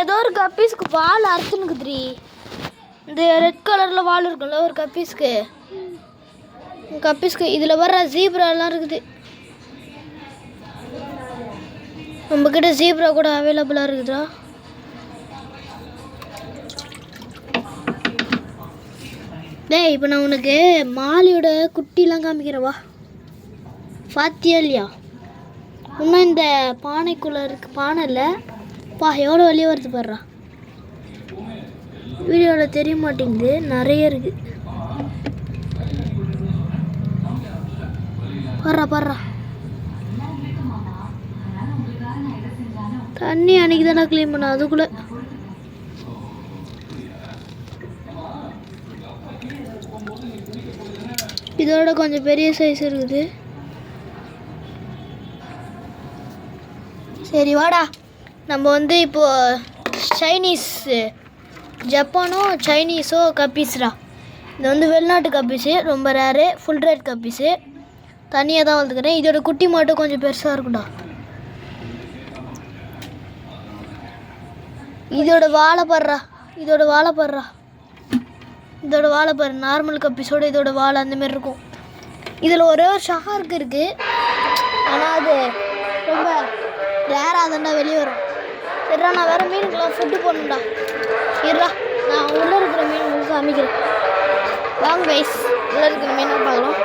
ஏதோ ஒரு கப்பீஸ்க்கு வால் அறுத்துனுக்குதுரி. இந்த ரெட் கலரில் வால் இருக்குல்ல ஒரு கப்பீஸ்க்கு இதில் வர்ற ஜீப்ராலாம் இருக்குது. நம்மக்கிட்ட ஜீப்ரா கூட அவைலபிளாக இருக்குதா? டேய், இப்போ நான் உனக்கு மாலியோட குட்டிலாம் காமிக்கிறவா, பாத்தியா இல்லையா? இன்னும் இந்த பானைக்குள்ளே இருக்கு. பானை இல்லை பா, எவ்வளோ வெளியே வருது பாடுறா. வீடியோவில் தெரிய மாட்டேங்குது, நிறைய இருக்கு. பாடுறா தண்ணி அன்னைக்கு தானே க்ளீன் பண்ண, அதுக்குள்ள இதோட கொஞ்சம் பெரிய சைஸ் இருக்குது. சரி வாடா, நம்ம வந்து இப்போது சைனீஸ், ஜப்பானோ சைனீஸோ கப்பீஸ்ரா. இது வந்து வெளிநாட்டு கப்பீஸு, ரொம்ப ரேரு, ஃபுல் ரேட் கப்பீஸு. தனியாக தான் வளர்த்துக்கிறேன். இதோட குட்டி மட்டும் கொஞ்சம் பெருசாக இருக்கும்டா. இதோட வாழை பாரு. நார்மல் கப்பீஸோட இதோட வாழை அந்தமாரி இருக்கும். இதில் ஒரே ஒரு ஷார்க் இருக்குது, ஆனால் அது ரொம்ப ரேராக தான்டா வெளியே வரும். சரிடா, நான் வேறு மீனுக்கெல்லாம் ஃபுட்டு போடணும்டா. இருடா, நான் உள்ளே இருக்கிற மீன் உங்களுக்கு காமிக்கிறேன். வாங்க கைஸ், உள்ளே இருக்கிற மீனை பார்க்கலாம்.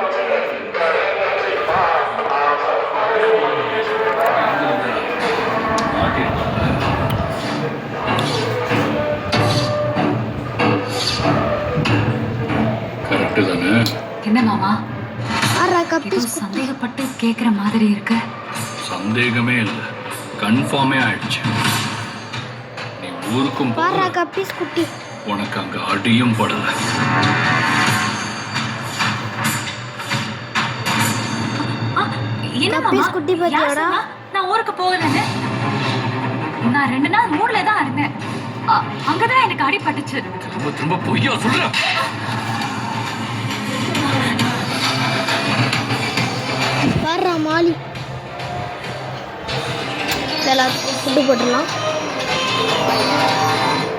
என்ன மாமா, கப்பீஸ் சந்தேகப்பட்டு கேட்குற மாதிரி இருக்கு? சந்தேகமே இல்லை, கன்ஃபார்மே ஆயிடுச்சு. நீ ஊருக்கும் பாரா கப்பீஸ் குட்டி. உனக்கு அங்க அடியும் படல. என்ன கப்பீஸ் குட்டி பத்தியாடா? நான் ஊருக்கு போகலன்னு நான் 2 நாள் ஊர்ல தான் இருந்தேன். அங்கதான் எனக்கு அடிபட்டுச்சு. திரும்ப பொய்யா சொல்ற? பாரா மாலி, எல்லாத்துக்கும் ஃபுட்டு போட்டுடலாம்.